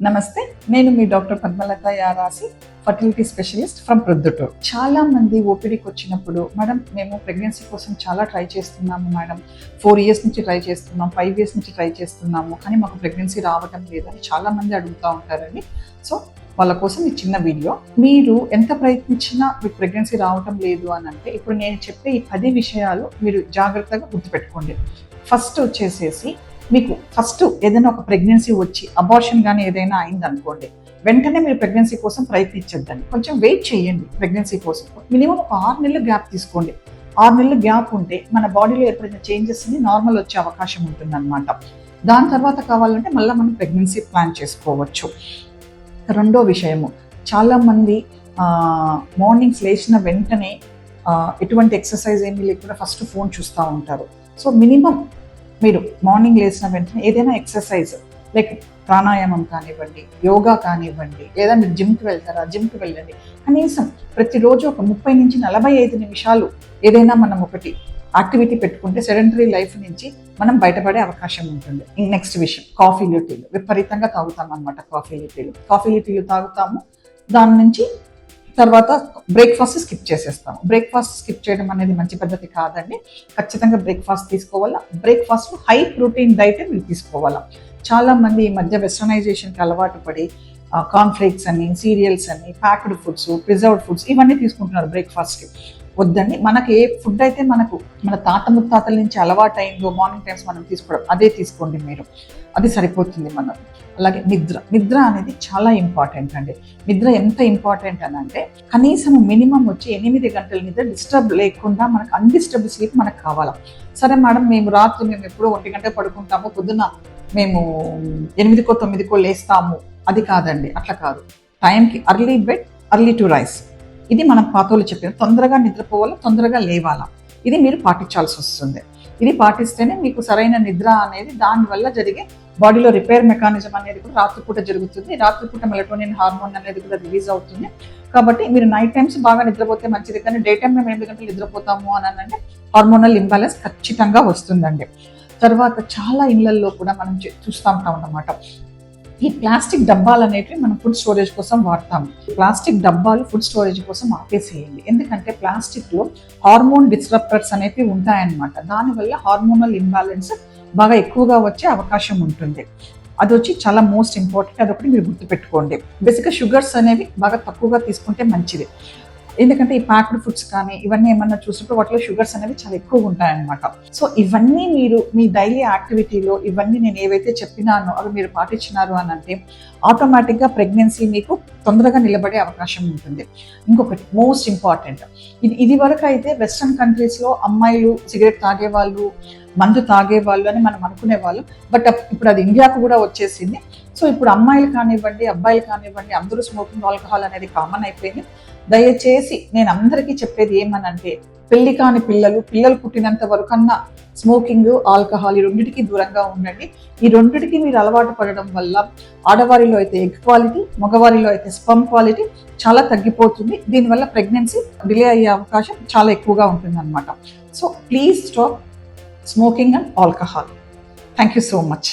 నమస్తే, నేను మీ doctor Padmalatha Yarasi, fertility specialist from Proddatur. చాలా మంది ఓపీడీకి వచ్చినప్పుడు, మేడం మేము ప్రెగ్నెన్సీ కోసం చాలా ట్రై చేస్తున్నాము మేడం, 4 years నుంచి ట్రై చేస్తున్నాం, 5 years నుంచి ట్రై చేస్తున్నాము, కానీ మాకు ప్రెగ్నెన్సీ రావటం లేదని చాలా మంది అడుగుతూ ఉంటారండి. సో వాళ్ళ కోసం ఈ చిన్న వీడియో. మీరు ఎంత ప్రయత్నించినా మీకు ప్రెగ్నెన్సీ రావటం లేదు అని అంటే, ఇప్పుడు నేను చెప్పే ఈ 10 విషయాలు మీరు జాగ్రత్తగా గుర్తుపెట్టుకోండి. ఫస్ట్ వచ్చేసేసి, మీకు ఫస్ట్ ఏదైనా ఒక ప్రెగ్నెన్సీ వచ్చి అబార్షన్ కానీ ఏదైనా అయిందనుకోండి, వెంటనే మీరు ప్రెగ్నెన్సీ కోసం ప్రయత్నించద్దండి. కొంచెం వెయిట్ చేయండి ప్రెగ్నెన్సీ కోసం. మినిమం ఒక 6 నెలలు గ్యాప్ తీసుకోండి. 6 నెలలు గ్యాప్ ఉంటే మన బాడీలో ఏర్పడిన చేంజెస్ని నార్మల్ వచ్చే అవకాశం ఉంటుందన్నమాట. దాని తర్వాత కావాలంటే మళ్ళీ మనం ప్రెగ్నెన్సీ ప్లాన్ చేసుకోవచ్చు. రెండో విషయము, చాలామంది మార్నింగ్స్ లేచిన వెంటనే ఎటువంటి ఎక్సర్సైజ్ ఏమీ లేకుండా ఫస్ట్ ఫోన్ చూస్తూ ఉంటారు. సో మినిమం మీరు మార్నింగ్ లేచిన వెంటనే ఏదైనా ఎక్సర్సైజ్ లైక్ ప్రాణాయామం కానివ్వండి, యోగా కానివ్వండి, లేదా మీరు జిమ్కి వెళ్తారా, జిమ్కి వెళ్ళండి. కనీసం ప్రతిరోజు ఒక 30 నుంచి 45 నిమిషాలు ఏదైనా మనం ఒకటి యాక్టివిటీ పెట్టుకుంటే సెడెంటరీ లైఫ్ నుంచి మనం బయటపడే అవకాశం ఉంటుంది. నెక్స్ట్ విషయం, కాఫీలు టీలు విపరీతంగా తాగుతాం అనమాట. కాఫీలు టీలు తాగుతాము. దాని నుంచి తర్వాత బ్రేక్ఫాస్ట్ స్కిప్ చేసేస్తాము. బ్రేక్ఫాస్ట్ స్కిప్ చేయడం అనేది మంచి పద్ధతి కాదండి. ఖచ్చితంగా బ్రేక్ఫాస్ట్ తీసుకోవాలా. బ్రేక్ఫాస్ట్ హై ప్రోటీన్ డైట్ మీరు తీసుకోవాలా. చాలామంది ఈ మధ్య వెస్టర్నైజేషన్కి అలవాటు పడి కార్న్ఫ్లేక్స్ అని, సీరియల్స్ అని, ప్యాక్డ్ ఫుడ్స్, ప్రిజర్వ్డ్ ఫుడ్స్ ఇవన్నీ తీసుకుంటున్నారు బ్రేక్ఫాస్ట్కి. వద్దండి. మనకి ఏ ఫుడ్ అయితే మనకు మన తాత ముత్తాతల నుంచి అలవాటు అయిందో మార్నింగ్ టైమ్స్ మనం తీసుకోవడం, అదే తీసుకోండి మీరు. అది సరిపోతుంది మనం. అలాగే నిద్ర అనేది చాలా ఇంపార్టెంట్ అండి. నిద్ర ఎంత ఇంపార్టెంట్ అని అంటే, కనీసం మినిమం వచ్చి 8 గంటల నిద్ర డిస్టర్బ్ లేకుండా మనకు అన్డిస్టర్బ్ స్లీప్ మనకు కావాలా. సరే మేడం, రాత్రి మేము ఎప్పుడో 1 గంట పడుకుంటాము, పొద్దున్న మేము 8కో 9కో లేస్తాము, అది కాదండి. అట్లా కాదు. టైంకి early bed early to rice, ఇది మనం పాతోళ్ళు చెప్పిన తొందరగా నిద్రపోవాలా, తొందరగా లేవాలా, ఇది మీరు పాటించాల్సి వస్తుంది. ఇది పాటిస్తేనే మీకు సరైన నిద్ర అనేది, దానివల్ల జరిగే బాడీలో రిపేర్ మెకానిజం అనేది కూడా రాత్రిపూట జరుగుతుంది. రాత్రిపూట మెలటోనిన్ హార్మోన్ అనేది కూడా రిలీజ్ అవుతుంది. కాబట్టి మీరు నైట్ టైమ్స్ బాగా నిద్రపోతే మంచిది, కానీ డే టైం మేము 8 గంటలు నిద్రపోతాము అని అంటే హార్మోనల్ ఇంబ్యాలెన్స్ ఖచ్చితంగా వస్తుందండి. తర్వాత చాలా ఇళ్లల్లో కూడా మనం చూస్తూ ఉంటాం అన్నమాట, ఈ ప్లాస్టిక్ డబ్బాలు అనేవి మనం ఫుడ్ స్టోరేజ్ కోసం వాడతాము. ప్లాస్టిక్ డబ్బాలు ఫుడ్ స్టోరేజ్ కోసం ఆపేసేయండి. ఎందుకంటే ప్లాస్టిక్లో హార్మోన్ డిస్రప్టర్స్ అనేవి ఉంటాయన్నమాట. దానివల్ల హార్మోనల్ ఇంబ్యాలెన్స్ బాగా ఎక్కువగా వచ్చే అవకాశం ఉంటుంది. అది వచ్చి చాలా మోస్ట్ ఇంపార్టెంట్. అదొకటి మీరు గుర్తుపెట్టుకోండి. బేసిక్గా షుగర్స్ అనేవి బాగా తక్కువగా తీసుకుంటే మంచిది. ఎందుకంటే ఈ ప్యాక్డ్ ఫుడ్స్ కానీ ఇవన్నీ ఏమన్నా చూసినప్పుడు వాటిలో షుగర్స్ అనేవి చాలా ఎక్కువగా ఉంటాయన్నమాట. సో ఇవన్నీ మీరు మీ డైలీ యాక్టివిటీలో ఇవన్నీ నేను ఏవైతే చెప్పినానో అవి మీరు పాటించినారు అని అంటే ఆటోమేటిక్గా ప్రెగ్నెన్సీ మీకు తొందరగా నిలబడే అవకాశం ఉంటుంది. ఇంకొకటి మోస్ట్ ఇంపార్టెంట్, ఇది వరకు అయితే వెస్ట్రన్ కంట్రీస్లో అమ్మాయిలు సిగరెట్ తాగేవాళ్ళు, మందు తాగేవాళ్ళు అని మనం అనుకునేవాళ్ళు. బట్ ఇప్పుడు అది ఇండియాకు కూడా వచ్చేసింది. సో ఇప్పుడు అమ్మాయిలు కానివ్వండి, అబ్బాయిలు కానివ్వండి, అందరూ స్మోకింగ్, ఆల్కహాల్ అనేది కామన్ అయిపోయింది. దయచేసి నేను అందరికీ చెప్పేది ఏమనంటే, పెళ్లి కాని పిల్లలు పుట్టినంత వరకన్నా స్మోకింగ్, ఆల్కహాల్ ఈ రెండింటికి దూరంగా ఉండండి. ఈ రెండింటికి మీరు అలవాటు పడడం వల్ల ఆడవారిలో అయితే ఎగ్ క్వాలిటీ, మగవారిలో అయితే స్పర్మ్ క్వాలిటీ చాలా తగ్గిపోతుంది. దీనివల్ల ప్రెగ్నెన్సీ డిలే అయ్యే అవకాశం చాలా ఎక్కువగా ఉంటుంది అనమాట. So please stop smoking and alcohol. Thank you so much.